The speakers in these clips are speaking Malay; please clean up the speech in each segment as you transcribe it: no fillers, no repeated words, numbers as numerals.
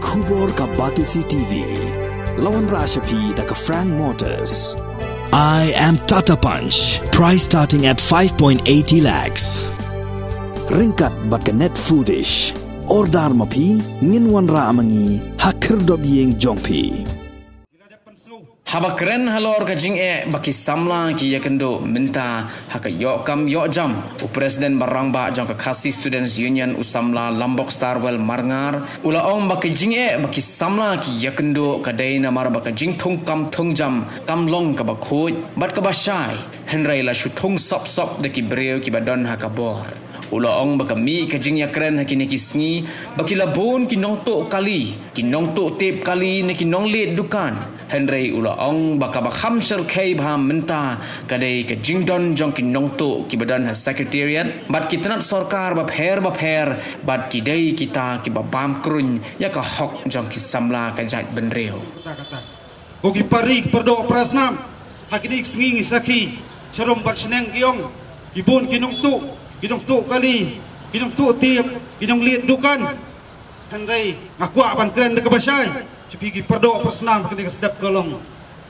Kubor ka Batisi TV. Lawan Rashapi da ka Frank Motors. I am Tata Punch. Price starting at 5.80 lakhs. Ringkat bat ka net foodish. Ordar mapi nginwan ra amangi hakir dob yeng jongpi. Haba keren halor ka jing baki samla ki yakendo minta haka yok kam yok jam u presiden barangba jong ka Khasi Students Union usamla Lombok Starwell Marngar ula ong baki jing baki samla ki yakendo kadai namar baka jing thong kam thong jam kam long ka bakhoj bat ka bashai henrai la shu thong sop sop de ki breu ki badon haka bor ula ong baka mi ka jing yakren hakini kisngi baki labon ki nong to kali ki nong to tep kali ne ki nong let dukan Henry ula ong baka bakham ser khay baham menta kadai ke jingdon jong ki nongto ki badan ha secretariat bat ki tanat sarkar bapher bat ki dai kita ki babam krun ya ka hok jong ki samla ka jat benreo kata ko ki pari perdo prasnam hakini sngi sakhi charom bat seneng giong ibun ki nongto kali ki nongto tiap ki nong liet dukan Henry ngakwa ban kren de kabasai Cepigi perdo persnam kini kesedap kolong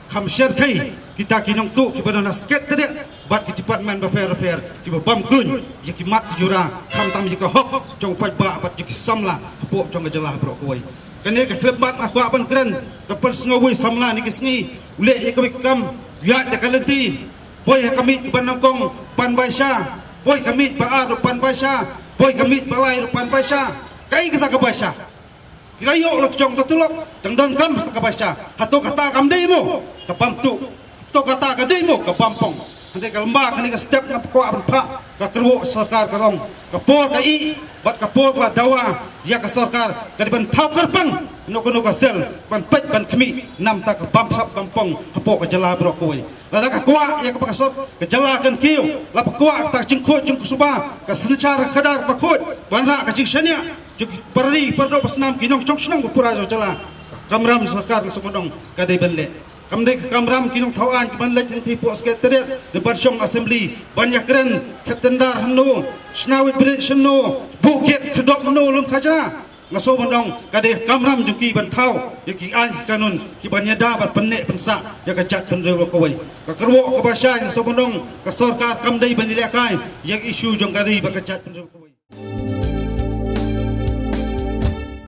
kam share kai kita kinong tu ki badana sket tadi bat ki department bafer ki bam kun ya ki mat jura kam tam jika hok jong pai ba bat ki samla po jong jelah bro koi kene ka klub bat aku ban keren dapat sengawi samla ni kisngi ule ya kami kam ya de kalenti boy kami banangkong pan baisha boy kami ba pan baisha boy kami balai pan baisha kai kita ke baisha Kirayo lo kecong tutulok dangdon kam sta kabasya hato kata kam demo kapamtu to kata ka demo kapampong ande kalamba kani ka step na ko apa ka kruwo sarkar karong ka por ka I bat ka por la dawa ya ka sarkar ka di ban thau karpang no ka sel ban pet ban khmi nam ta ka bam sap kampong hapo ka jala bro koi la ka kwa ya ka pakasot ka jala kan kiu la pakwa ta jingkho jing kusuba ka sencara kadar pakot ban ra ka jing shania Perdi perdo pasnam kinong chong senang pura jala kamram sarkar semodong kadai benle kamdai kamram kinong thawan banle jeng tipu sekretariat di Barshong Assembly banyak keren ketendar hanu snawit brit seno bukit kedok no lum khajana ngaso mondong kadai kamram juki ban thau yaki an kanun ki banyada bat penek pensa ya kajat penrewa kowai ka kerwo ka basai ngaso mondong ka sarkar kamdai banile kai yang isu jong kadai bakajat penrewa kowai